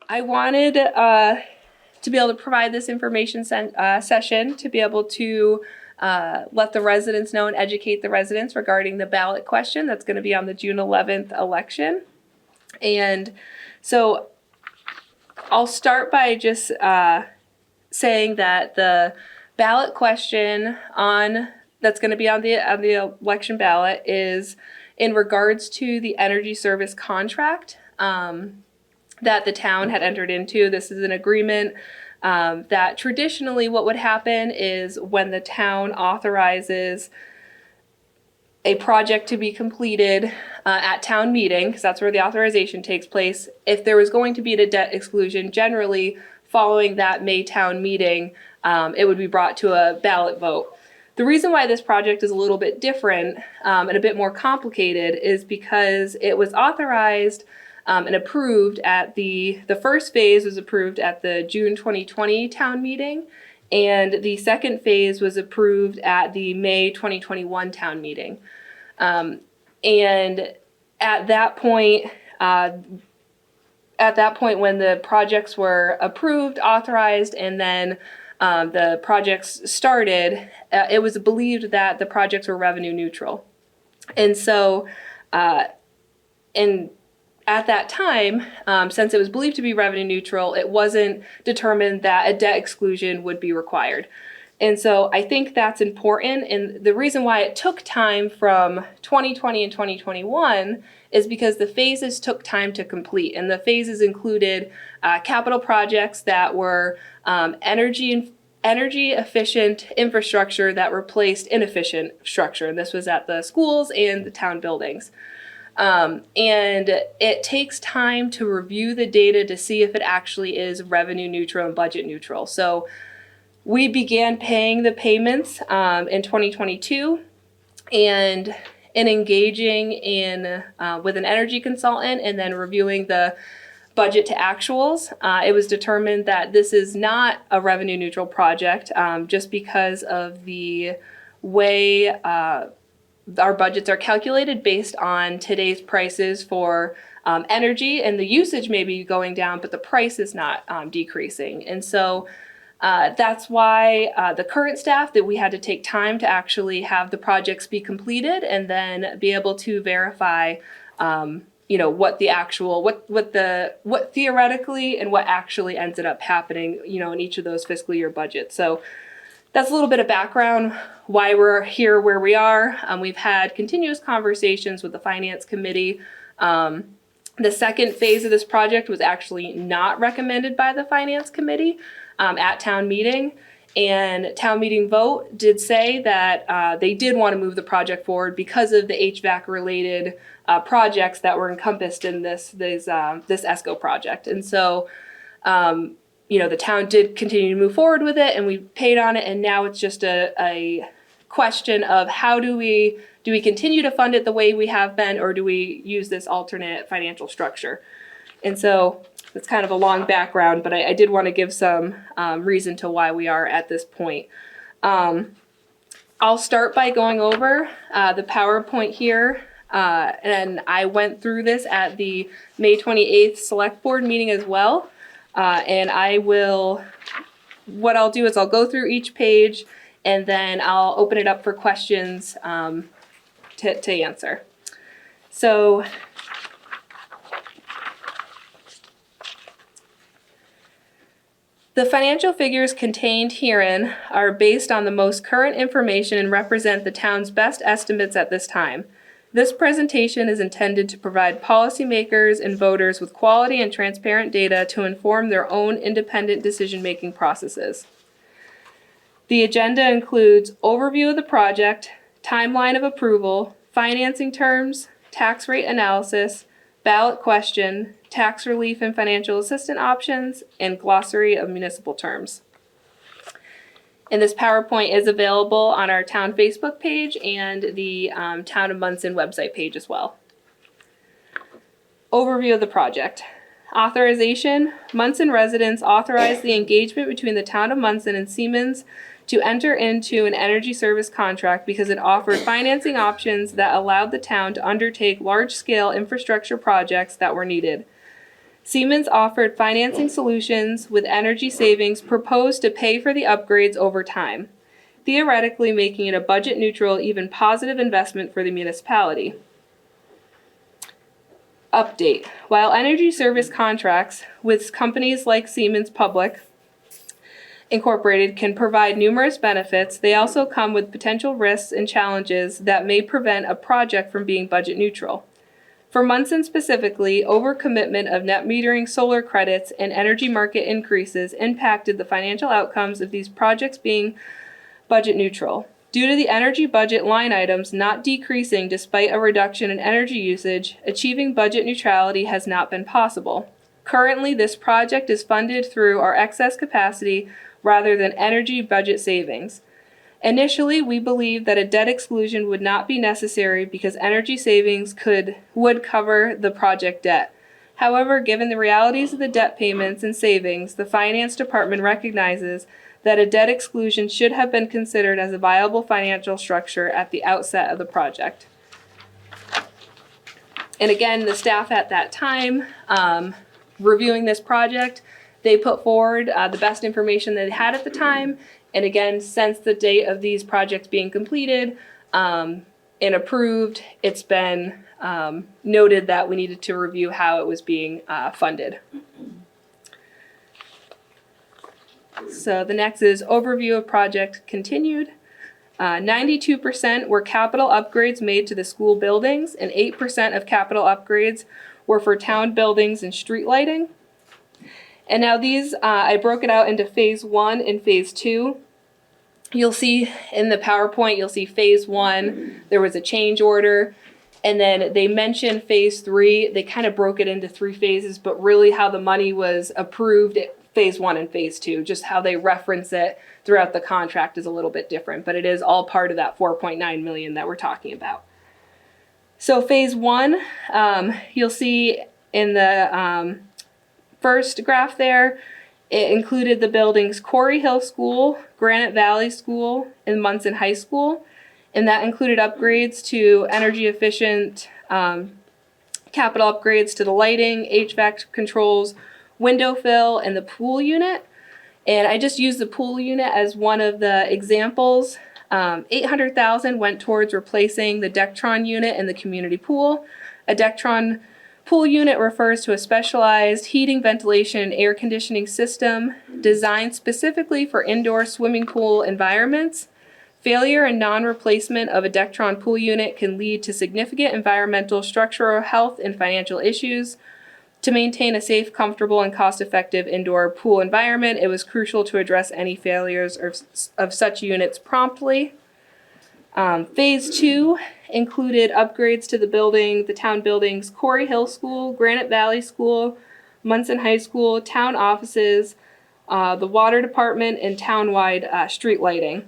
I wanted to be able to provide this information session to be able to let the residents know and educate the residents regarding the ballot question that's going to be on the June 11th election. And so I'll start by just saying that the ballot question that's going to be on the election ballot is in regards to the energy service contract that the town had entered into. This is an agreement that traditionally what would happen is when the town authorizes a project to be completed at town meeting, because that's where the authorization takes place, if there was going to be a debt exclusion, generally following that May town meeting, it would be brought to a ballot vote. The reason why this project is a little bit different and a bit more complicated is because it was authorized and approved at the first phase was approved at the June 2020 town meeting, and the second phase was approved at the May 2021 town meeting. And at that point when the projects were approved, authorized, and then the projects started, it was believed that the projects were revenue neutral. And so, at that time, since it was believed to be revenue neutral, it wasn't determined that a debt exclusion would be required. And so I think that's important. And the reason why it took time from 2020 and 2021 is because the phases took time to complete. And the phases included capital projects that were energy efficient infrastructure that replaced inefficient structure. And this was at the schools and the town buildings. And it takes time to review the data to see if it actually is revenue neutral and budget neutral. So we began paying the payments in 2022 and in engaging with an energy consultant and then reviewing the budget to actuals. It was determined that this is not a revenue neutral project just because of the way our budgets are calculated based on today's prices for energy, and the usage may be going down, but the price is not decreasing. And so that's why the current staff, that we had to take time to actually have the projects be completed and then be able to verify what theoretically and what actually ended up happening, in each of those fiscal year budgets. So that's a little bit of background why we're here where we are. We've had continuous conversations with the Finance Committee. The second phase of this project was actually not recommended by the Finance Committee at town meeting. And town meeting vote did say that they did want to move the project forward because of the HVAC related projects that were encompassed in this ESCO project. And so the town did continue to move forward with it, and we paid on it, and now it's just a question of how do we continue to fund it the way we have been, or do we use this alternate financial structure? And so it's kind of a long background, but I did want to give some reason to why we are at this point. I'll start by going over the PowerPoint here, and I went through this at the May 28th Select Board meeting as well. And what I'll do is I'll go through each page and then I'll open it up for questions to answer. So the financial figures contained herein are based on the most current information and represent the town's best estimates at this time. This presentation is intended to provide policymakers and voters with quality and transparent data to inform their own independent decision-making processes. The agenda includes overview of the project, timeline of approval, financing terms, tax rate analysis, ballot question, tax relief and financial assistance options, and glossary of municipal terms. And this PowerPoint is available on our town Facebook page and the Town of Monson website page as well. Overview of the project. Authorization. Monson residents authorized the engagement between the Town of Monson and Siemens to enter into an energy service contract because it offered financing options that allowed the town to undertake large-scale infrastructure projects that were needed. Siemens offered financing solutions with energy savings proposed to pay for the upgrades over time, theoretically making it a budget neutral, even positive investment for the municipality. Update. While energy service contracts with companies like Siemens Public Incorporated can provide numerous benefits, they also come with potential risks and challenges that may prevent a project from being budget neutral. For Monson specifically, overcommitment of net metering solar credits and energy market increases impacted the financial outcomes of these projects being budget neutral. Due to the energy budget line items not decreasing despite a reduction in energy usage, achieving budget neutrality has not been possible. Currently, this project is funded through our excess capacity rather than energy budget savings. Initially, we believed that a debt exclusion would not be necessary because energy savings would cover the project debt. However, given the realities of the debt payments and savings, the Finance Department recognizes that a debt exclusion should have been considered as a viable financial structure at the outset of the project. And again, the staff at that time, reviewing this project, they put forward the best information they had at the time. And again, since the date of these projects being completed and approved, it's been noted that we needed to review how it was being funded. So the next is overview of project continued. 92% were capital upgrades made to the school buildings, and 8% of capital upgrades were for town buildings and street lighting. And now these, I broke it out into phase 1 and phase 2. You'll see in the PowerPoint, you'll see phase 1, there was a change order. And then they mentioned phase 3. They kind of broke it into 3 phases, but really how the money was approved at phase 1 and phase 2, just how they reference it throughout the contract is a little bit different, but it is all part of that $4.9 million that we're talking about. So phase 1, you'll see in the first graph there, it included the buildings Corey Hill School, Granite Valley School, and Monson High School. And that included upgrades to energy efficient capital upgrades to the lighting, HVAC controls, window fill, and the pool unit. And I just used the pool unit as one of the examples. $800,000 went towards replacing the Dectron unit in the community pool. A Dectron pool unit refers to a specialized heating, ventilation, and air conditioning system designed specifically for indoor swimming pool environments. Failure and non-replacement of a Dectron pool unit can lead to significant environmental, structural, health, and financial issues. To maintain a safe, comfortable, and cost-effective indoor pool environment, it was crucial to address any failures of such units promptly. Phase 2 included upgrades to the town buildings, Corey Hill School, Granite Valley School, Monson High School, town offices, the water department, and townwide street lighting.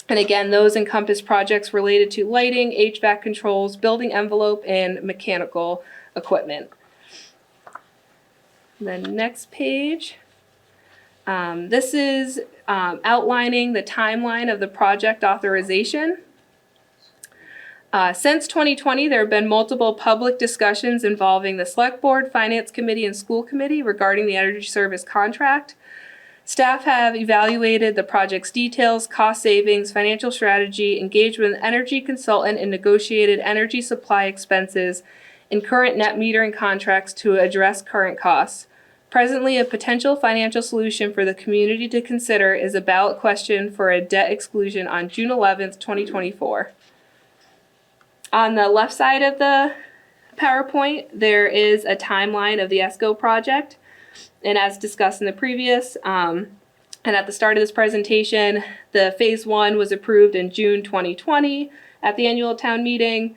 And again, those encompass projects related to lighting, HVAC controls, building envelope, and mechanical equipment. The next page. This is outlining the timeline of the project authorization. Since 2020, there have been multiple public discussions involving the Select Board, Finance Committee, and School Committee regarding the energy service contract. Staff have evaluated the project's details, cost savings, financial strategy, engaged with an energy consultant, and negotiated energy supply expenses in current net metering contracts to address current costs. Presently, a potential financial solution for the community to consider is a ballot question for a debt exclusion on June 11th, 2024. On the left side of the PowerPoint, there is a timeline of the ESCO project. And as discussed in the previous, and at the start of this presentation, the phase 1 was approved in June 2020 at the annual town meeting.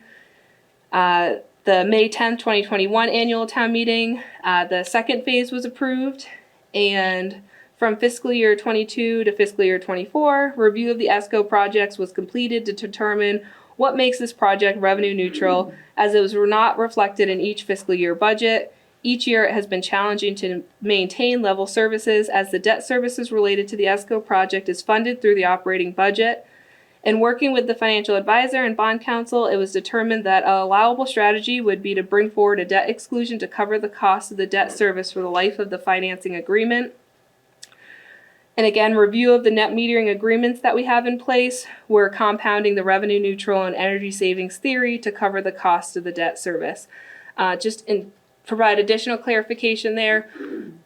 The May 10th, 2021 annual town meeting, the second phase was approved. And from fiscal year 22 to fiscal year 24, review of the ESCO projects was completed to determine what makes this project revenue neutral, as it was not reflected in each fiscal year budget. Each year it has been challenging to maintain level services as the debt services related to the ESCO project is funded through the operating budget. In working with the financial advisor and bond counsel, it was determined that a allowable strategy would be to bring forward a debt exclusion to cover the cost of the debt service for the life of the financing agreement. And again, review of the net metering agreements that we have in place. We're compounding the revenue neutral and energy savings theory to cover the cost of the debt service. Provide additional clarification there.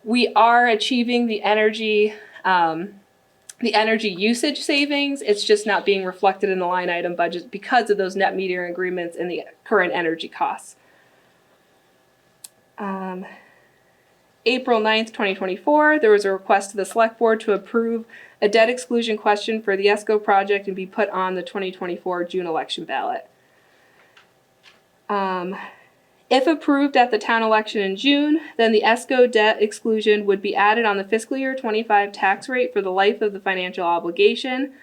We are achieving the energy usage savings. It's just not being reflected in the line item budget because of those net metering agreements and the current energy costs. April 9th, 2024, there was a request to the Select Board to approve a debt exclusion question for the ESCO project and be put on the 2024 June election ballot. If approved at the town election in June, then the ESCO debt exclusion would be added on the fiscal year 25 tax rate for the life of the financial obligation.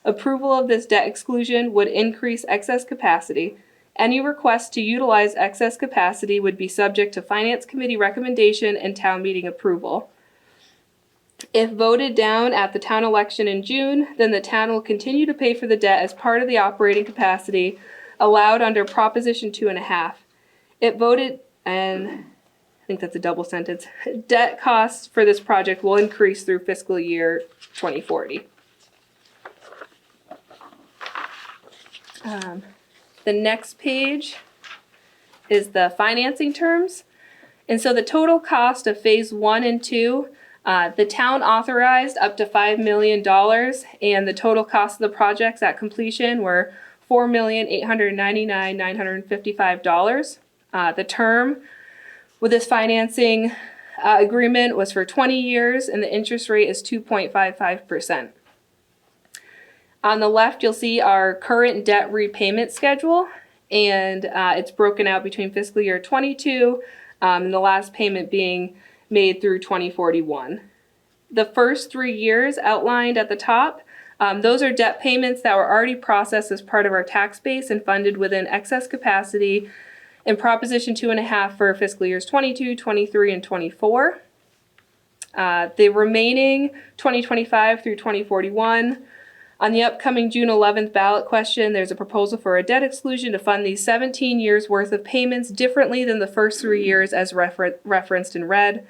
Approval of this debt exclusion would increase excess capacity. Any request to utilize excess capacity would be subject to Finance Committee recommendation and town meeting approval. If voted down at the town election in June, then the town will continue to pay for the debt as part of the operating capacity allowed under Proposition 2.5. It voted, and I think that's a double sentence, debt costs for this project will increase through fiscal year 2040. The next page is the financing terms. And so the total cost of phase 1 and 2, the town authorized up to $5 million, and the total cost of the projects at completion were $4,899,955. The term with this financing agreement was for 20 years, and the interest rate is 2.55%. On the left, you'll see our current debt repayment schedule, and it's broken out between fiscal year 22 and the last payment being made through 2041. The first 3 years outlined at the top, those are debt payments that were already processed as part of our tax base and funded within excess capacity in Proposition 2.5 for fiscal years 22, 23, and 24. The remaining 2025 through 2041. On the upcoming June 11th ballot question, there's a proposal for a debt exclusion to fund these 17 years worth of payments differently than the first 3 years as referenced in red.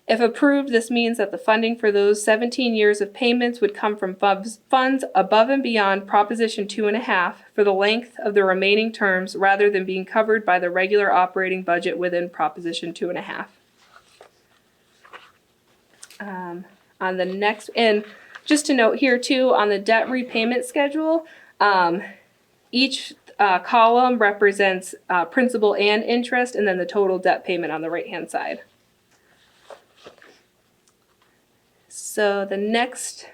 If approved, this means that the funding for those 17 years of payments would come from funds above and beyond Proposition 2.5 for the length of the remaining terms rather than being covered by the regular operating budget within Proposition 2.5. On the next, and just to note here too, on the debt repayment schedule, each column represents principal and interest, and then the total debt payment on the right-hand side. So the next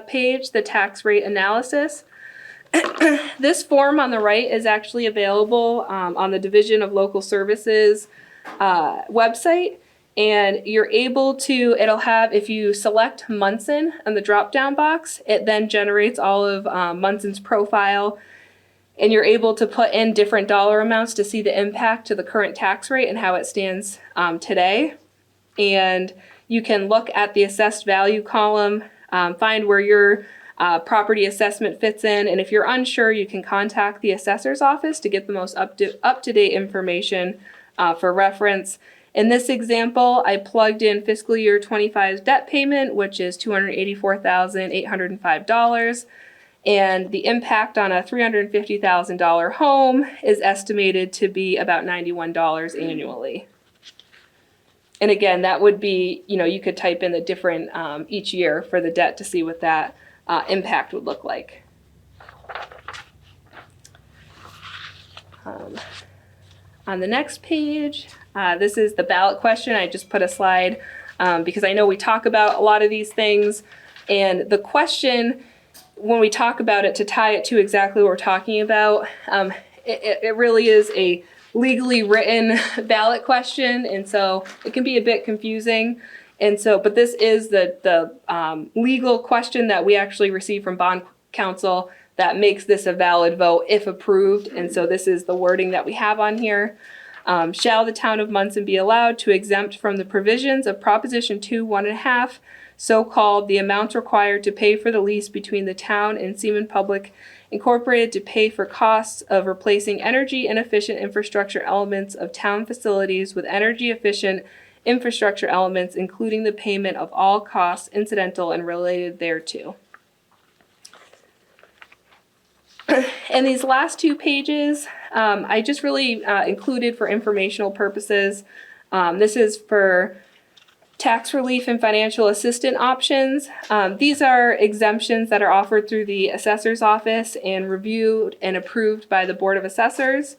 page, the tax rate analysis. This form on the right is actually available on the Division of Local Services website. And you're able to, it'll have, if you select Monson on the drop-down box, it then generates all of Monson's profile. And you're able to put in different dollar amounts to see the impact to the current tax rate and how it stands today. And you can look at the assessed value column, find where your property assessment fits in. And if you're unsure, you can contact the assessor's office to get the most up-to-date information for reference. In this example, I plugged in fiscal year 25's debt payment, which is $284,805. And the impact on a $350,000 home is estimated to be about $91 annually. And again, that would be, you could type in the different each year for the debt to see what that impact would look like. On the next page, this is the ballot question. I just put a slide because I know we talk about a lot of these things. And the question, when we talk about it, to tie it to exactly what we're talking about, it really is a legally written ballot question, and so it can be a bit confusing. And so, but this is the legal question that we actually received from bond counsel that makes this a valid vote if approved. And so this is the wording that we have on here. Shall the town of Monson be allowed to exempt from the provisions of Proposition 2, 1.5, so-called the amounts required to pay for the lease between the town and Seaman Public Incorporated to pay for costs of replacing energy inefficient infrastructure elements of town facilities with energy efficient infrastructure elements, including the payment of all costs incidental and related thereto. And these last 2 pages, I just really included for informational purposes. This is for tax relief and financial assistance options. These are exemptions that are offered through the assessor's office and reviewed and approved by the Board of Assessors.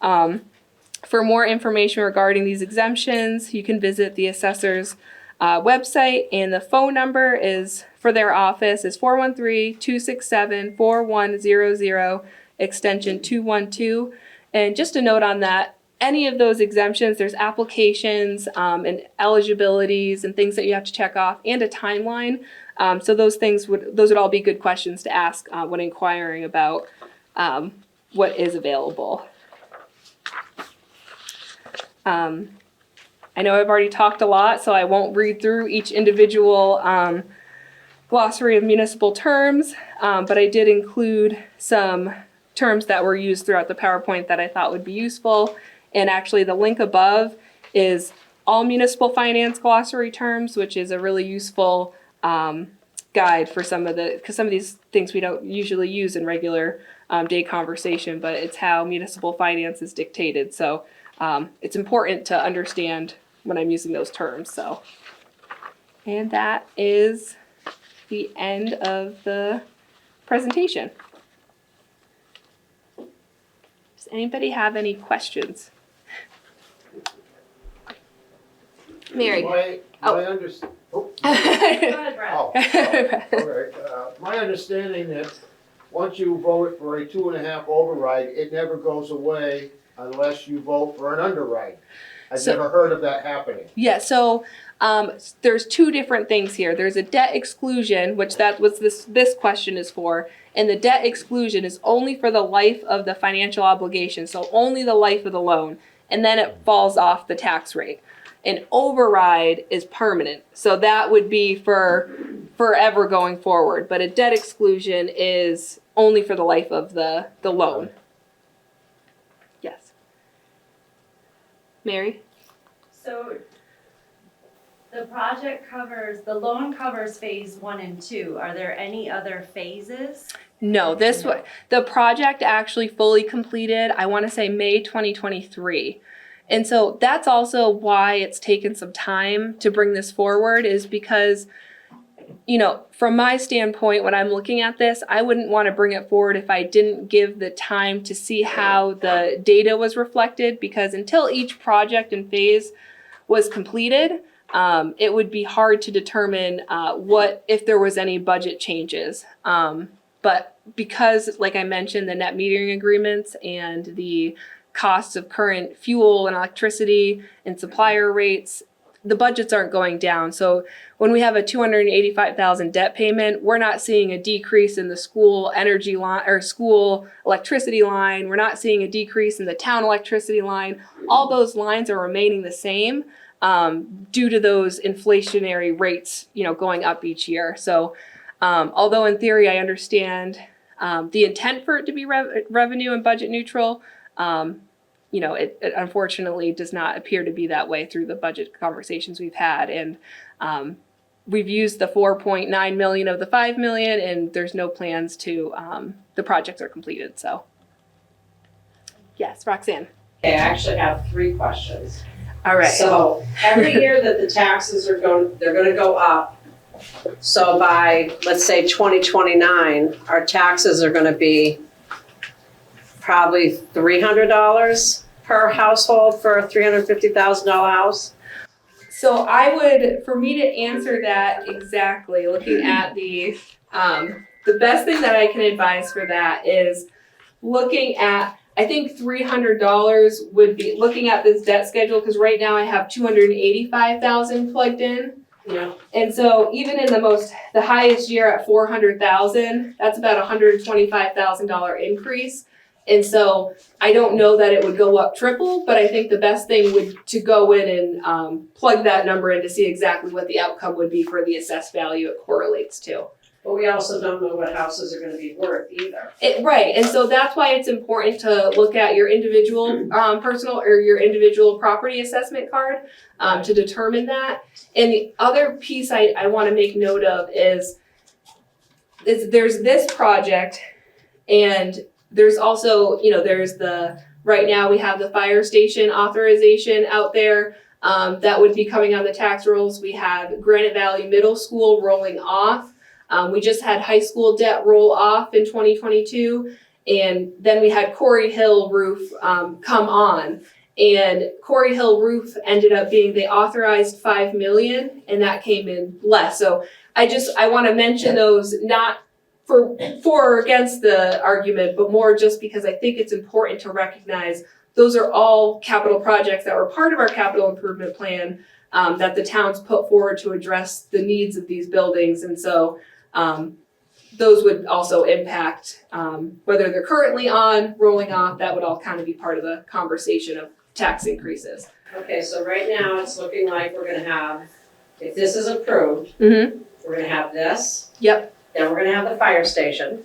For more information regarding these exemptions, you can visit the assessor's website, and the phone number is for their office is 413-267-4100, extension 212. And just a note on that, any of those exemptions, there's applications and eligibilities and things that you have to check off, and a timeline. So those would all be good questions to ask when inquiring about what is available. I know I've already talked a lot, so I won't read through each individual glossary of municipal terms, but I did include some terms that were used throughout the PowerPoint that I thought would be useful. And actually the link above is all municipal finance glossary terms, which is a really useful guide for because some of these things we don't usually use in regular day conversation, but it's how municipal finance is dictated. So it's important to understand when I'm using those terms. So, and that is the end of the presentation. Does anybody have any questions? Mary. My understanding that once you vote for a 2.5 override, it never goes away unless you vote for an underride. I've never heard of that happening. Yeah, so there's 2 different things here. There's a debt exclusion, which that was this question is for, and the debt exclusion is only for the life of the financial obligation, so only the life of the loan, and then it falls off the tax rate. An override is permanent, so that would be for forever going forward, but a debt exclusion is only for the life of the loan. Yes. Mary? So the loan covers phase 1 and 2. Are there any other phases? No, the project actually fully completed, I want to say May 2023. And so that's also why it's taken some time to bring this forward, is because, you know, from my standpoint, when I'm looking at this, I wouldn't want to bring it forward if I didn't give the time to see how the data was reflected, because until each project and phase was completed, it would be hard to determine if there was any budget changes. But because, like I mentioned, the net metering agreements and the costs of current fuel and electricity and supplier rates, the budgets aren't going down. So when we have a $285,000 debt payment, we're not seeing a decrease in the school energy line or school electricity line. We're not seeing a decrease in the town electricity line. All those lines are remaining the same due to those inflationary rates, you know, going up each year. So although in theory I understand the intent for it to be revenue and budget neutral, you know, it unfortunately does not appear to be that way through the budget conversations we've had. And we've used the 4.9 million of the 5 million, and there's no plans to, the projects are completed. So yes, Roxanne. Okay, I actually have 3 questions. All right. So every year that the taxes they're going to go up. So by, let's say 2029, our taxes are going to be probably $300 per household for a $350,000 house. So for me to answer that exactly, looking at the best thing that I can advise for that is looking at, I think $300 would be looking at this debt schedule, because right now I have $285,000 plugged in. Yeah. And so even in the highest year at $400,000, that's about $125,000 increase. And so I don't know that it would go up triple, but I think the best thing would to go in and plug that number in to see exactly what the outcome would be for the assessed value it correlates to. But we also don't know what houses are gonna be worth either. Right, and so that's why it's important to look at your individual personal or your individual property assessment card to determine that. And the other piece I want to make note of is there's this project, and there's also, there's right now we have the fire station authorization out there that would be coming on the tax rolls. We have Granite Valley Middle School rolling off. We just had high school debt roll off in 2022, and then we had Corey Hill roof come on. And Corey Hill roof ended up being, they authorized $5 million, and that came in less. So I want to mention those, not for or against the argument, but more just because I think it's important to recognize those are all capital projects that were part of our capital improvement plan that the town's put forward to address the needs of these buildings. And so those would also impact whether they're currently on, rolling off. That would all kind of be part of the conversation of tax increases. Okay, so right now it's looking like we're gonna have, if this is approved, Mm-hmm. we're gonna have this. Yep. Then we're gonna have the fire station.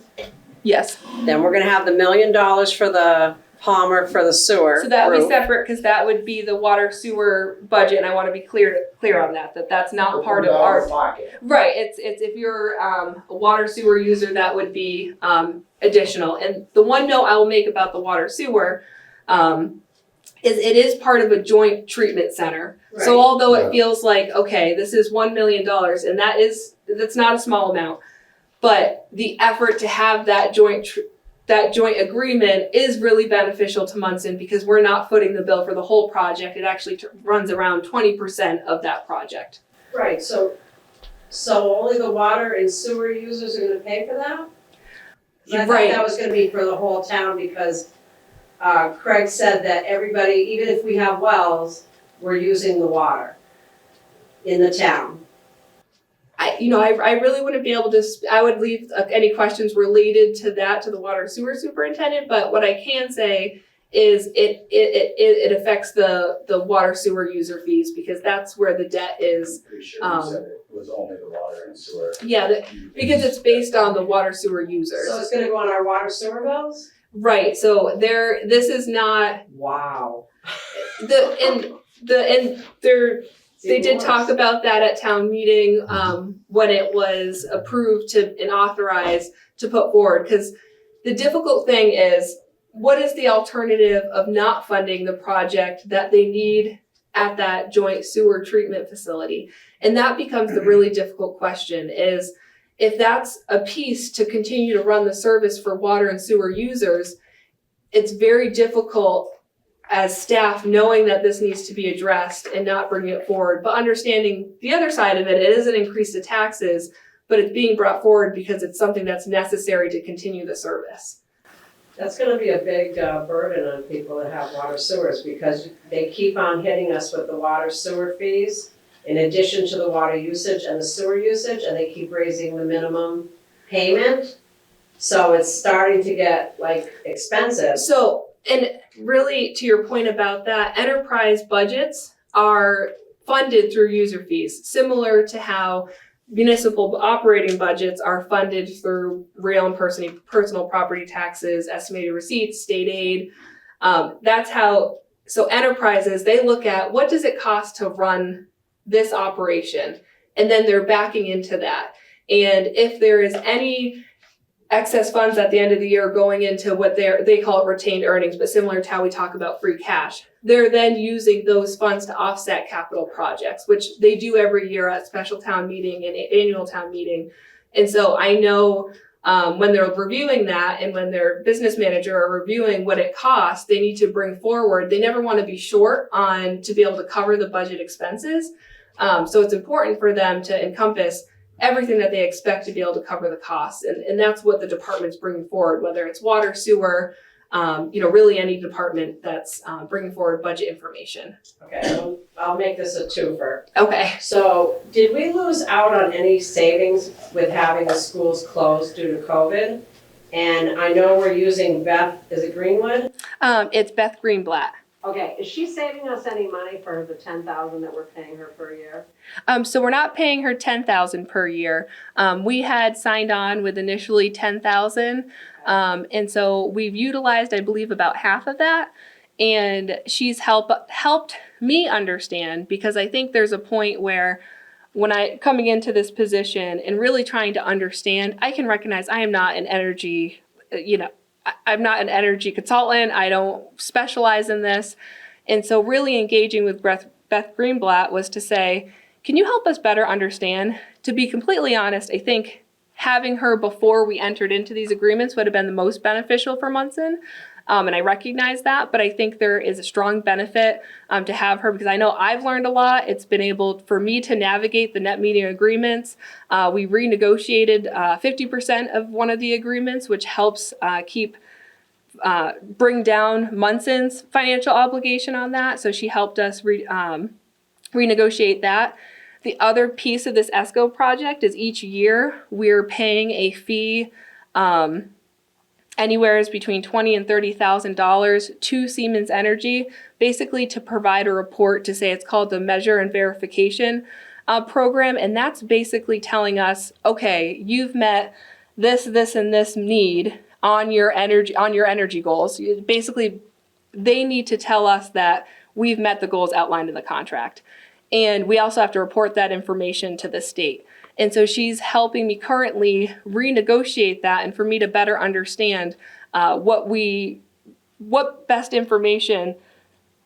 Yes. Then we're gonna have the $1 million for the Palmer for the sewer. So that would be roof. separate because that would be the water sewer budget, and I want to be clear on that that's not part of our. Pocket. Right, it's if you're a water sewer user, that would be additional. And the one note I will make about the water sewer is it is part of a joint treatment center. Right. So although it feels like, okay, this is $1 million, and that's not a small amount, but the effort to have that joint agreement is really beneficial to Monson because we're not footing the bill for the whole project. It actually runs around 20% of that project. Right, so only the water and sewer users are gonna pay for that? 'Cause I thought Right. that was gonna be for the whole town because Craig said that everybody, even if we have wells, we're using the water in the town. I really wouldn't be able to, I would leave any questions related to that to the water sewer superintendent, but what I can say is it affects the water sewer user fees because that's where the debt is. Pretty sure you said it was only the water and sewer. Yeah, because it's based on the water sewer So users. it's gonna go on our water sewer bills? Right, so this is not, Wow. they did talk about that at town meeting when it was approved and authorized to put forward. Because the difficult thing is, what is the alternative of not funding the project that they need at that joint sewer treatment facility? And that becomes the really difficult question is, if that's a piece to continue to run the service for water and sewer users, it's very difficult as staff knowing that this needs to be addressed and not bringing it forward, but understanding the other side of it, it is an increase to taxes, but it's being brought forward because it's something that's necessary to continue the service. That's gonna be a big burden on people that have water sewers because they keep on hitting us with the water sewer fees in addition to the water usage and the sewer usage, and they keep raising the minimum payment. So it's starting to get expensive. So, and really to your point about that, enterprise budgets are funded through user fees, similar to how municipal operating budgets are funded through real and personal property taxes, estimated receipts, state aid. That's how, so enterprises, they look at what does it cost to run this operation, and then they're backing into that. And if there is any excess funds at the end of the year going into what they call it retained earnings, but similar to how we talk about free cash, they're then using those funds to offset capital projects, which they do every year at special town meeting and annual town meeting. And so I know when they're reviewing that and when their business manager are reviewing what it costs, they need to bring forward, they never want to be short to be able to cover the budget expenses. So it's important for them to encompass everything that they expect to be able to cover the costs. And that's what the department's bringing forward, whether it's water, sewer, really any department that's bringing forward budget information. Okay, I'll make this a twofer. Okay. So did we lose out on any savings with having the schools closed due to COVID? And I know we're using Beth, is it Greenwood? It's Beth Greenblatt. Okay, is she saving us any money for the 10,000 that we're paying her per year? So we're not paying her $10,000 per year. We had signed on with initially $10,000, and so we've utilized, I believe, about half of that. And she's helped me understand, because I think there's a point where when I coming into this position and really trying to understand, I can recognize I am not an energy, I'm not an energy consultant. I don't specialize in this. And so really engaging with Beth Greenblatt was to say, can you help us better understand? To be completely honest, I think having her before we entered into these agreements would have been the most beneficial for Monson. And I recognize that, but I think there is a strong benefit to have her, because I know I've learned a lot. It's been able for me to navigate the net metering agreements. We renegotiated 50% of one of the agreements, which helps bring down Monson's financial obligation on that. So she helped us renegotiate that. The other piece of this ESCO project is each year we're paying a fee anywhere between $20,000 and $30,000 to Siemens Energy, basically to provide a report to say it's called the Measure and Verification Program. And that's basically telling us, okay, you've met this, and this need on your energy goals. Basically, they need to tell us that we've met the goals outlined in the contract. And we also have to report that information to the state. And so she's helping me currently renegotiate that, and for me to better understand what best information,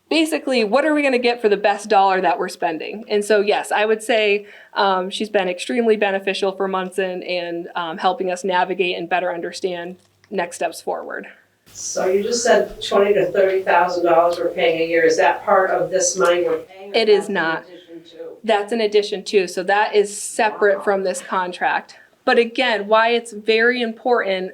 basically, what are we going to get for the best dollar that we're spending? And so, yes, I would say she's been extremely beneficial for Monson and helping us navigate and better understand next steps forward. So you just said $20,000 to $30,000 we're paying a year. Is that part of this money we're paying? It is not. In addition to? That's in addition to, so that is separate from this contract. But again, why it's very important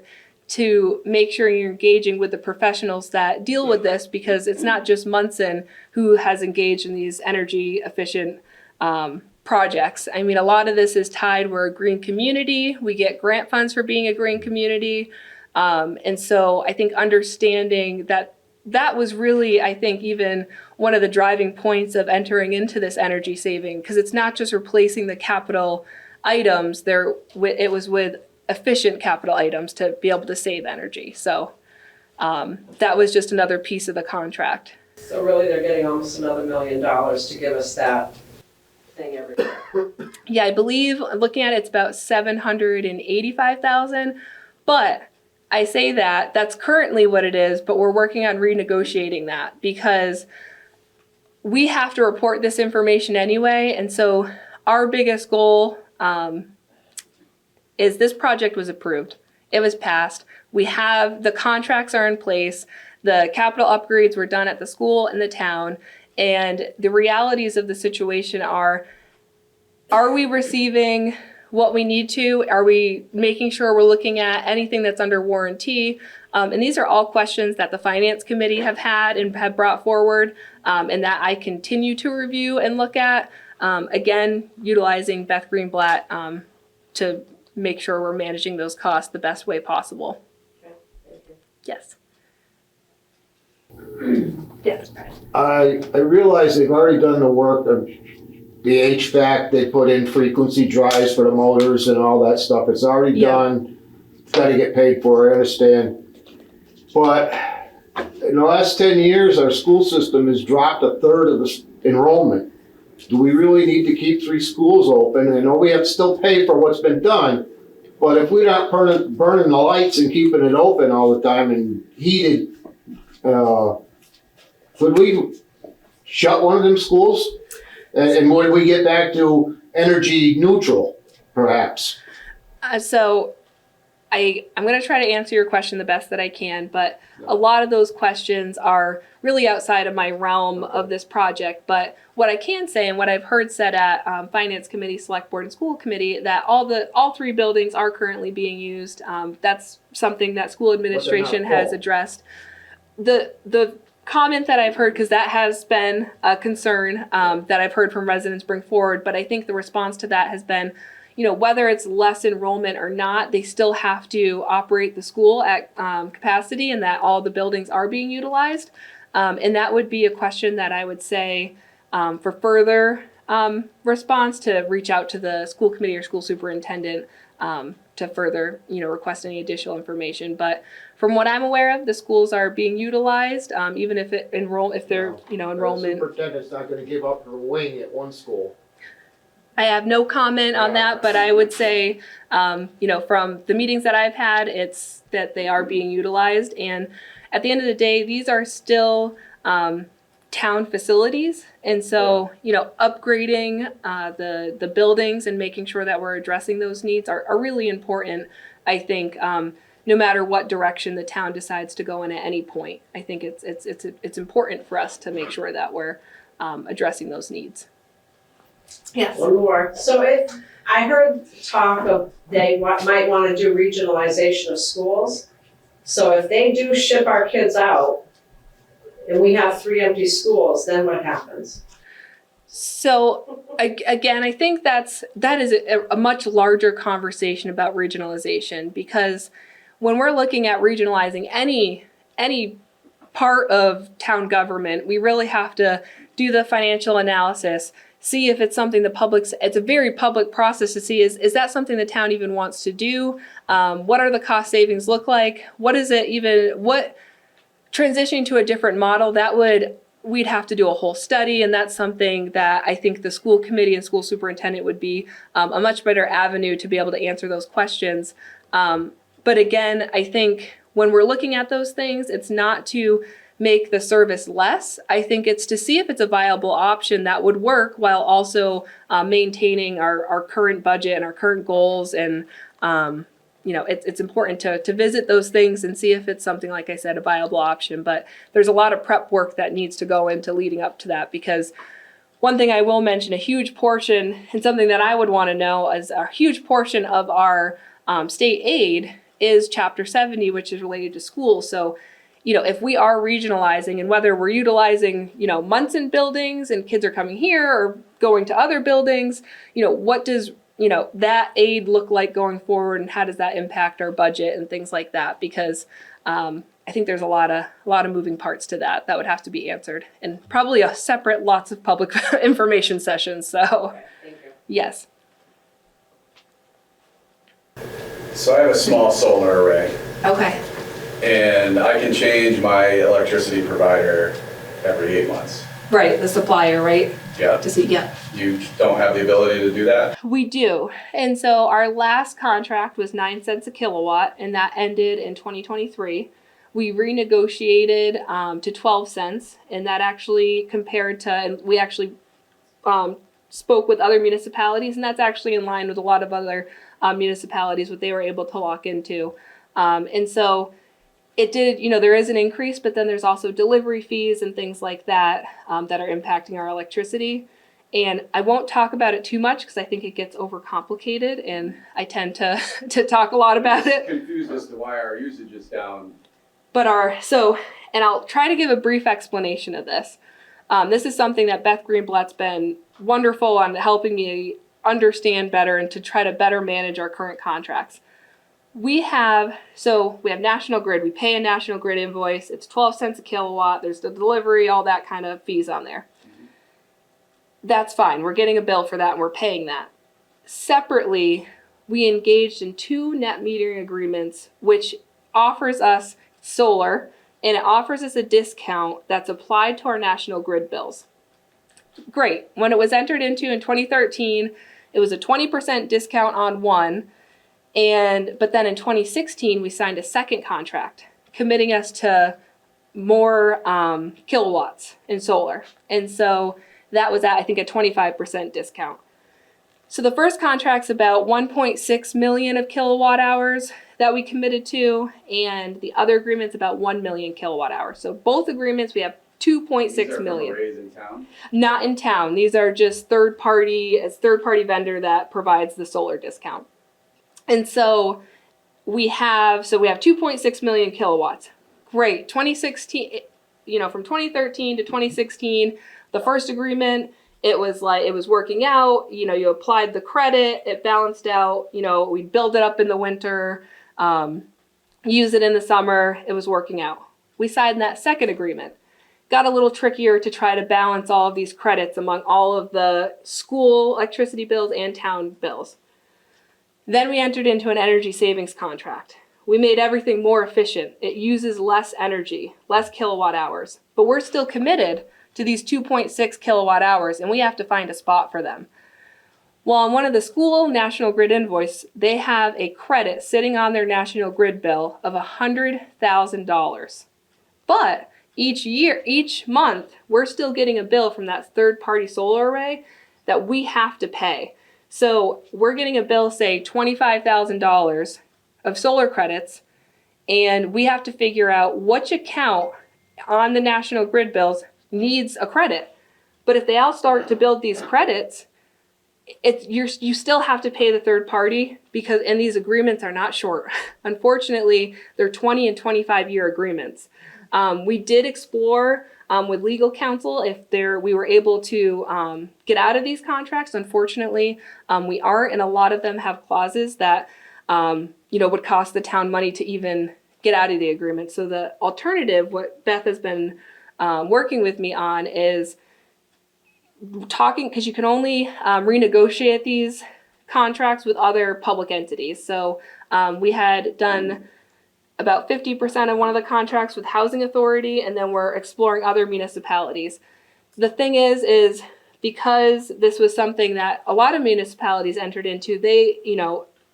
to make sure you're engaging with the professionals that deal with this, because it's not just Monson who has engaged in these energy efficient projects. I mean, a lot of this is tied, we're a green community, we get grant funds for being a green community. And so I think understanding that was really, I think, even one of the driving points of entering into this energy saving, because it's not just replacing the capital items, it was with efficient capital items to be able to save energy. So that was just another piece of the contract. So really they're getting almost another $1 million to give us that thing every year. Yeah, I believe, looking at it, it's about $785,000, but I say that's currently what it is, but we're working on renegotiating that, because we have to report this information anyway. And so our biggest goal is this project was approved. It was passed. We have, the contracts are in place. The capital upgrades were done at the school and the town. And the realities of the situation are we receiving what we need to? Are we making sure we're looking at anything that's under warranty? And these are all questions that the Finance Committee have had and have brought forward, and that I continue to review and look at. Again, utilizing Beth Greenblatt to make sure we're managing those costs the best way possible. Okay, thank you. Yes. Yes. I realize they've already done the work of the HVAC, they put in frequency drives for the motors and all that stuff. It's already done. It's gotta get paid for, I understand. But in the last 10 years, our school system has dropped a third of the enrollment. Do we really need to keep 3 schools open? I know we have to still pay for what's been done, but if we're not burning the lights and keeping it open all the time and heated, could we shut one of them schools? And when we get back to energy neutral, perhaps? So I'm going to try to answer your question the best that I can, but a lot of those questions are really outside of my realm of this project. But what I can say, and what I've heard said at Finance Committee, Select Board, and School Committee, that all 3 buildings are currently being used. That's something that school administration has addressed. The comment that I've heard, because that has been a concern that I've heard from residents bring forward, but I think the response to that has been, whether it's less enrollment or not, they still have to operate the school at capacity and that all the buildings are being utilized. And that would be a question that I would say for further response to reach out to the school committee or school superintendent to further, request any additional information. But from what I'm aware of, the schools are being utilized, even if they're, enrollment. The superintendent's not gonna give up her wing at one school. I have no comment on that, but I would say, from the meetings that I've had, it's that they are being utilized. And at the end of the day, these are still town facilities. And so, upgrading the buildings and making sure that we're addressing those needs are really important, I think, no matter what direction the town decides to go in at any point. I think it's important for us to make sure that we're addressing those needs. Yes. One more. So if, I heard talk of might want to do regionalization of schools. So if they do ship our kids out and we have 3 empty schools, then what happens? So again, I think that is a much larger conversation about regionalization, because when we're looking at regionalizing any part of town government, we really have to do the financial analysis, see if it's something it's a very public process to see, is that something the town even wants to do? What are the cost savings look like? What transitioning to a different model, we'd have to do a whole study, and that's something that I think the school committee and school superintendent would be a much better avenue to be able to answer those questions. But again, I think when we're looking at those things, it's not to make the service less. I think it's to see if it's a viable option that would work while also maintaining our current budget and our current goals. And it's important to visit those things and see if it's something, like I said, a viable option. But there's a lot of prep work that needs to go into leading up to that, because one thing I will mention, a huge portion, and something that I would want to know, is a huge portion of our state aid is Chapter 70, which is related to schools. So if we are regionalizing, and whether we're utilizing, Monson buildings and kids are coming here or going to other buildings, what does, that aid look like going forward, and how does that impact our budget and things like that? Because I think there's a lot of moving parts to that would have to be answered, and probably a separate lots of public information sessions. So, Okay, thank you. yes. So I have a small solar array, Okay. and I can change my electricity provider every 8 months. Right, the supplier, right? Yeah, To see, yeah. you don't have the ability to do that? We do. And so our last contract was 9 cents a kilowatt, and that ended in 2023. We renegotiated to 12 cents, and that actually compared to, and we actually spoke with other municipalities, and that's actually in line with a lot of other municipalities, what they were able to lock into. And so it did, there is an increase, but then there's also delivery fees and things like that that are impacting our electricity. And I won't talk about it too much because I think it gets overcomplicated, and I tend to talk a lot about it. Confused as to why our usage is down. But and I'll try to give a brief explanation of this. This is something that Beth Greenblatt's been wonderful on helping me understand better and to try to better manage our current contracts. We have National Grid. We pay a National Grid invoice. It's 12 cents a kilowatt. There's the delivery, all that kind of fees on there. That's fine. We're getting a bill for that and we're paying that. Separately, we engaged in 2 net metering agreements, which offers us solar, and it offers us a discount that's applied to our National Grid bills. Great. When it was entered into in 2013, it was a 20% discount on one. But then in 2016, we signed a second contract committing us to more kilowatts in solar. And so that was at, I think, a 25% discount. So the first contract's about 1.6 million of kilowatt hours that we committed to, and the other agreement's about 1 million kilowatt hours. So both agreements, we have 2.6 million. These are from arrays in town? Not in town. These are just third party vendor that provides the solar discount. And so we have 2.6 million kilowatts. Great. 2016, from 2013 to 2016, the first agreement, it was like, it was working out, you applied the credit, it balanced out, we build it up in the winter, use it in the summer, it was working out. We signed that second agreement. Got a little trickier to try to balance all of these credits among all of the school electricity bills and town bills. Then we entered into an energy savings contract. We made everything more efficient. It uses less energy, less kilowatt hours, but we're still committed to these 2.6 kilowatt hours, and we have to find a spot for them. Well, on one of the school National Grid invoice, they have a credit sitting on their National Grid bill of $100,000. But each month, we're still getting a bill from that third-party solar array that we have to pay. So we're getting a bill, say $25,000 of solar credits, and we have to figure out which account on the National Grid bills needs a credit. But if they all start to build these credits, you still have to pay the third party, and these agreements are not short. Unfortunately, they're 20 and 25-year agreements. We did explore with legal counsel if we were able to get out of these contracts. Unfortunately, we aren't, and a lot of them have clauses that would cost the town money to even get out of the agreement. So the alternative, what Beth has been working with me on, is talking, because you can only renegotiate these contracts with other public entities. So we had done about 50% of one of the contracts with Housing Authority, and then we're exploring other municipalities. The thing is because this was something that a lot of municipalities entered into, they,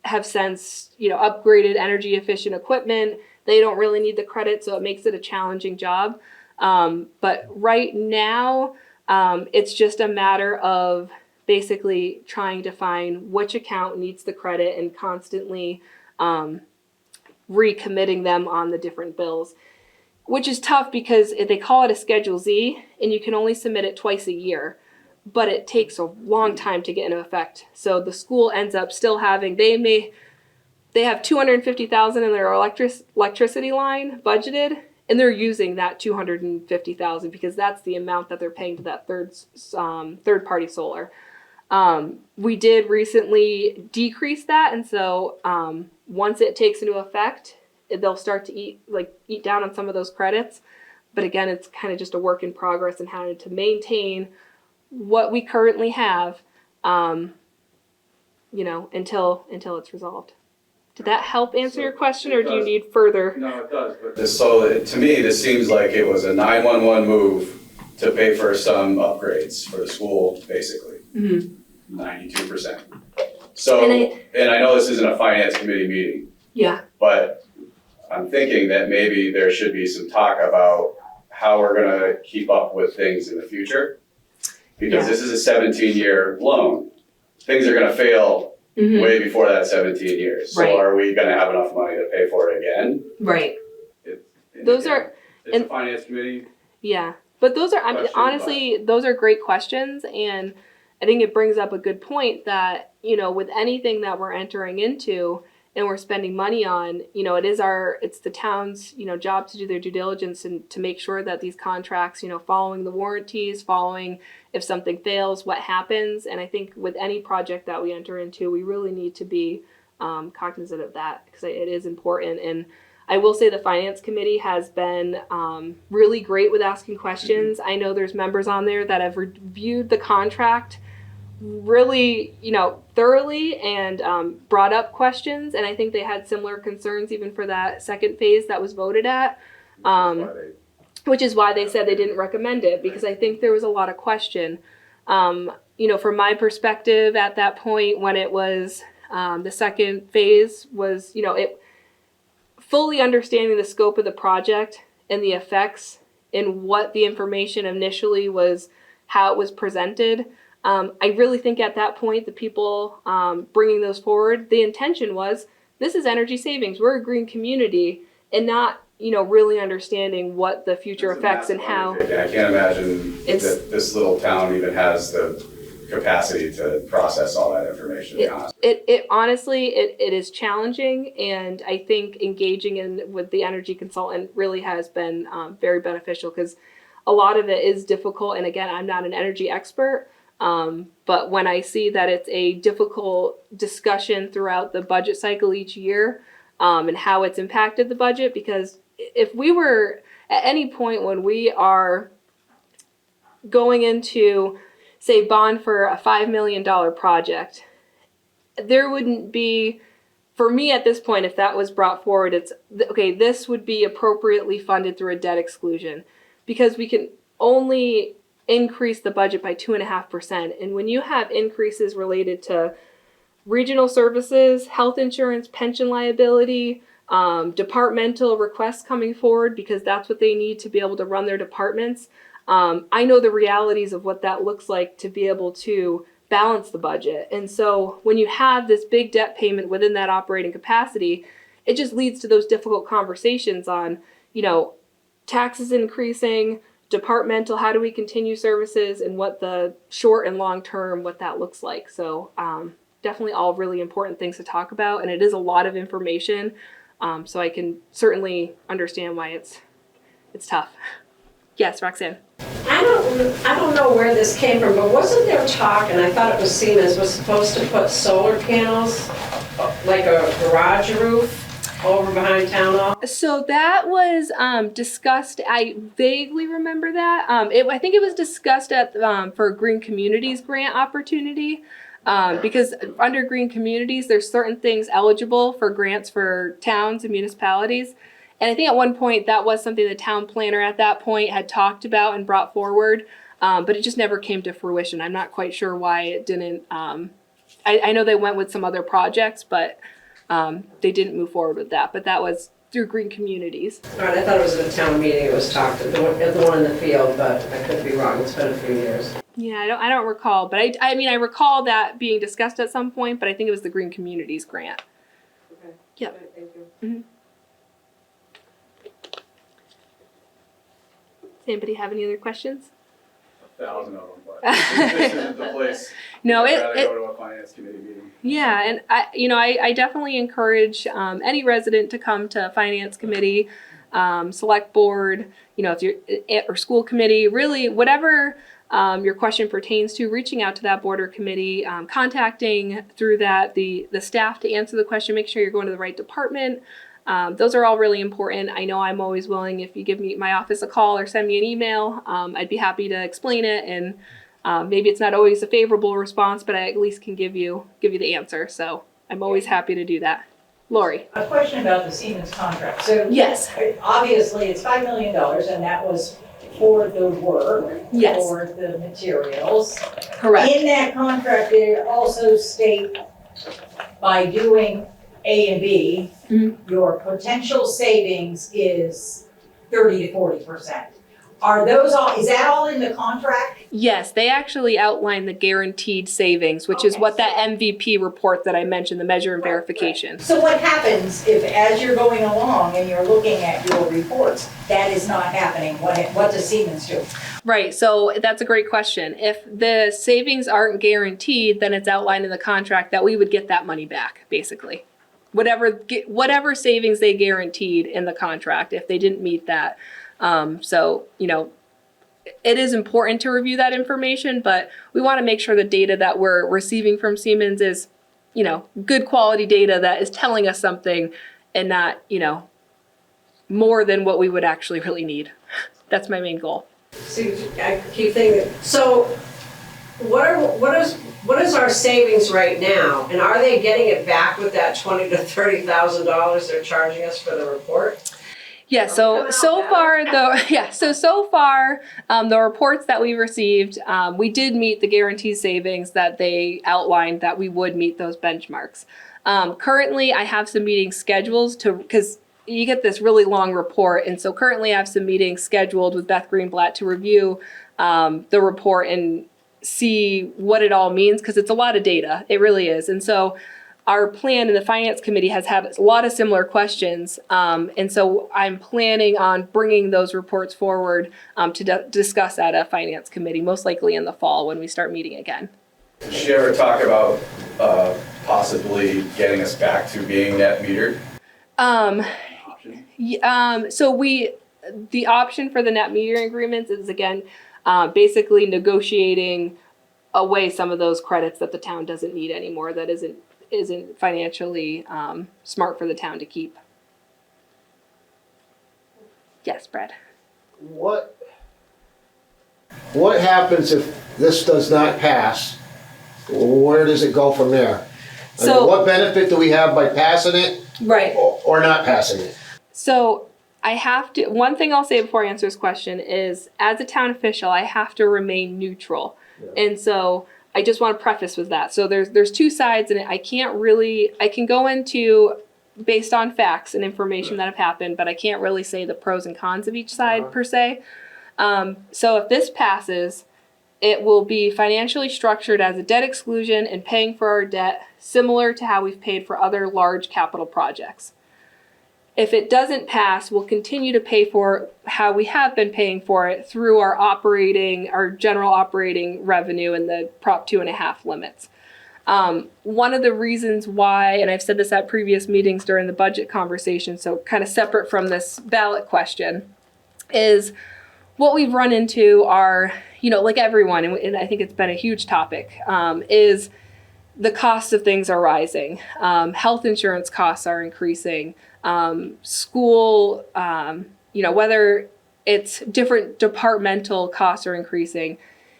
have since, upgraded energy efficient equipment. They don't really need the credit, so it makes it a challenging job. But right now, it's just a matter of basically trying to find which account needs the credit and constantly recommitting them on the different bills, which is tough because they call it a Schedule Z, and you can only submit it twice a year, but it takes a long time to get into effect. So the school ends up still having, they have $250,000 in their electricity line budgeted, and they're using that $250,000 because that's the amount that they're paying to that third party solar. We did recently decrease that, and so once it takes into effect, they'll start to eat down on some of those credits. But again, it's kind of just a work in progress and how to maintain what we currently have, until it's resolved. Did that help answer your question, or do you need further? No, it does. But to me, this seems like it was a 911 move to pay for some upgrades for the school, basically. Mm-hmm. 92%. So, and I know this isn't a finance committee meeting. Yeah. But I'm thinking that maybe there should be some talk about how we're going to keep up with things in the future. Because this is a 17-year loan. Things are going to fail way before that 17 years. So are we going to have enough money to pay for it again? Right. It's a finance committee. Yeah. But those are, honestly, those are great questions. And I think it brings up a good point that, with anything that we're entering into and we're spending money on, it's the town's, job to do their due diligence and to make sure that these contracts, following the warranties, following if something fails, what happens. And I think with any project that we enter into, we really need to be cognizant of that because it is important. And I will say the finance committee has been really great with asking questions. I know there's members on there that have reviewed the contract really, thoroughly and brought up questions. And I think they had similar concerns even for that second phase that was voted at, which is why they said they didn't recommend it, because I think there was a lot of question. From my perspective at that point when it was the second phase was, it fully understanding the scope of the project and the effects and what the information initially was, how it was presented. I really think at that point, the people bringing those forward, the intention was, this is energy savings. We're a green community, and not, really understanding what the future effects and how. I can't imagine that this little town even has the capacity to process all that information. It honestly, it is challenging, and I think engaging with the energy consultant really has been very beneficial because a lot of it is difficult. And again, I'm not an energy expert. But when I see that it's a difficult discussion throughout the budget cycle each year, and how it's impacted the budget, because if we were at any point when we are going into, say, bond for a $5 million project, there wouldn't be, for me at this point, if that was brought forward, it's, okay, this would be appropriately funded through a debt exclusion, because we can only increase the budget by 2.5%. And when you have increases related to regional services, health insurance, pension liability, departmental requests coming forward because that's what they need to be able to run their departments, I know the realities of what that looks like to be able to balance the budget. And so when you have this big debt payment within that operating capacity, it just leads to those difficult conversations on, taxes increasing, departmental, how do we continue services, and what the short and long term, what that looks like. So definitely all really important things to talk about, and it is a lot of information. So I can certainly understand why it's tough. Yes, Roxanne. I don't know where this came from, but wasn't there talk, and I thought it was Siemens, was supposed to put solar panels, like a garage roof, over behind Town Hall? So that was discussed. I vaguely remember that. I think it was discussed at for Green Communities grant opportunity, because under Green Communities, there's certain things eligible for grants for towns and municipalities. And I think at one point that was something the town planner at that point had talked about and brought forward, but it just never came to fruition. I'm not quite sure why it didn't. I know they went with some other projects, but they didn't move forward with that. But that was through Green Communities. All right, I thought it was at a town meeting it was talked, the one in the field, but I could be wrong. It's been a few years. Yeah, I don't recall, but I mean I recall that being discussed at some point, but I think it was the Green Communities grant. Okay. Yep. All right, thank you. Mm-hmm. Does anybody have any other questions? 1,000 of them, but this isn't the place. No, I'd rather go to a finance committee meeting. Yeah, and I definitely encourage any resident to come to finance committee, select board, if you're or school committee, really whatever your question pertains to, reaching out to that board or committee, contacting through that the staff to answer the question, make sure you're going to the right department. Those are all really important. I know I'm always willing, if you give me my office a call or send me an email, I'd be happy to explain it. And maybe it's not always a favorable response, but I at least can give you the answer. So I'm always happy to do that. Lori. A question about the Siemens contract. So Yes. obviously it's $5 million and that was for the work, Yes. for the materials. Correct. In that contract, it also state by doing A and B, your potential savings is 30 to 40%. Are those all, is that all in the contract? Yes, they actually outline the guaranteed savings, which is Okay, what that MVP report that I mentioned, the measure and verification. So what happens if, as you're going along and you're looking at your reports, that is not happening? What does Siemens do? Right, so that's a great question. If the savings aren't guaranteed, then it's outlined in the contract that we would get that money back, basically. Whatever savings they guaranteed in the contract, if they didn't meet that. So, it is important to review that information, but we want to make sure the data that we're receiving from Siemens is, good quality data that is telling us something and not, more than what we would actually really need. That's my main goal. See, I keep thinking, so what is our savings right now? And are they getting it back with that $20,000 to $30,000 they're charging us for the report? Yeah, so far the reports that we received, we did meet the guaranteed savings that they outlined that we would meet those benchmarks. Currently, I have some meetings scheduled because you get this really long report, and so currently I have some meetings scheduled with Beth Greenblatt to review the report and see what it all means, because it's a lot of data. It really is. And so our plan in the finance committee has had a lot of similar questions. And so I'm planning on bringing those reports forward to discuss at a finance committee, most likely in the fall when we start meeting again. Did she ever talk about possibly getting us back to being net metered? So the option for the net metering agreements is, again, basically negotiating away some of those credits that the town doesn't need anymore, that isn't financially smart for the town to keep. Yes, Brad. What happens if this does not pass? Where does it go from there? I mean, So- what benefit do we have by passing it Right. or not passing it? So one thing I'll say before I answer this question is, as a town official, I have to remain neutral. Yeah. And so I just want to preface with that. So there's two sides, and I can go into based on facts and information that have happened, but I can't really say the pros and cons of each side per se. So if this passes, it will be financially structured as a debt exclusion and paying for our debt similar to how we've paid for other large capital projects. If it doesn't pass, we'll continue to pay for how we have been paying for it through our general operating revenue and the Prop 2.5 limits. One of the reasons why, and I've said this at previous meetings during the budget conversation, so kind of separate from this ballot question, is what we've run into are, like everyone, and I think it's been a huge topic, is the costs of things are rising. Health insurance costs are increasing. School, whether it's different departmental costs are increasing.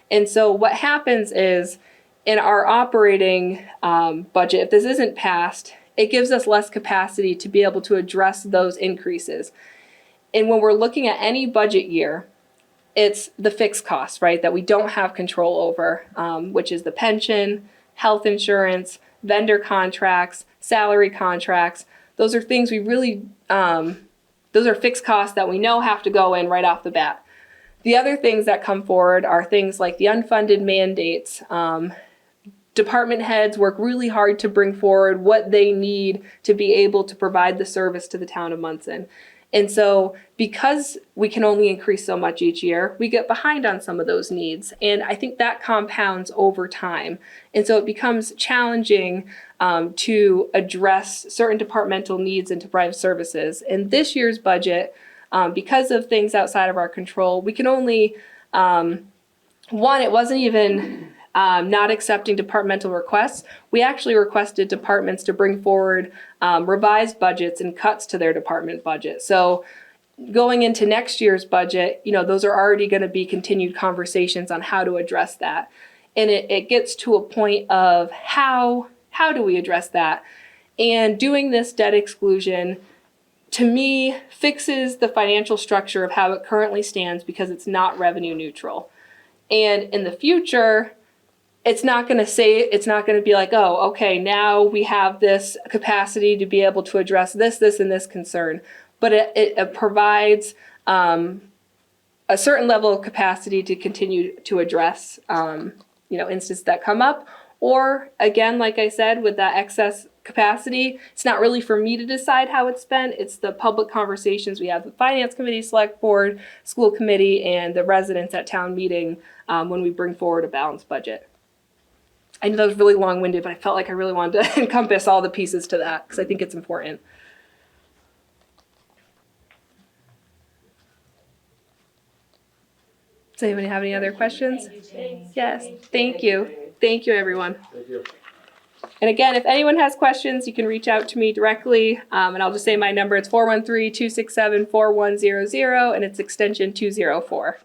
And so what happens is in our operating budget, if this isn't passed, it gives us less capacity to be able to address those increases. And when we're looking at any budget year, it's the fixed costs, right, that we don't have control over, which is the pension, health insurance, vendor contracts, salary contracts. Those are things we really, those are fixed costs that we know have to go in right off the bat. The other things that come forward are things like the unfunded mandates. Department heads work really hard to bring forward what they need to be able to provide the service to the town of Monson. And so because we can only increase so much each year, we get behind on some of those needs. And I think that compounds over time. And so it becomes challenging to address certain departmental needs and to provide services. In this year's budget, because of things outside of our control, we can only, it wasn't even not accepting departmental requests. We actually requested departments to bring forward revised budgets and cuts to their department budget. So going into next year's budget, those are already going to be continued conversations on how to address that. And it gets to a point of how do we address that? And doing this debt exclusion, to me, fixes the financial structure of how it currently stands because it's not revenue neutral. And in the future, it's not going to be like, oh, okay, now we have this capacity to be able to address this, and this concern. But it provides a certain level of capacity to continue to address, instances that come up. Or again, like I said, with that excess capacity, it's not really for me to decide how it's spent. It's the public conversations we have with Finance Committee, Select Board, School Committee, and the residents at town meeting when we bring forward a balanced budget. I know that was really long-winded, but I felt like I really wanted to encompass all the pieces to that because I think it's important. Does anybody have any other questions? Thank you, Jamie. Yes, thank you. Thank you, everyone. Thank you. And again, if anyone has questions, you can reach out to me directly. And I'll just say my number. It's 413-267-4100, and it's extension 204.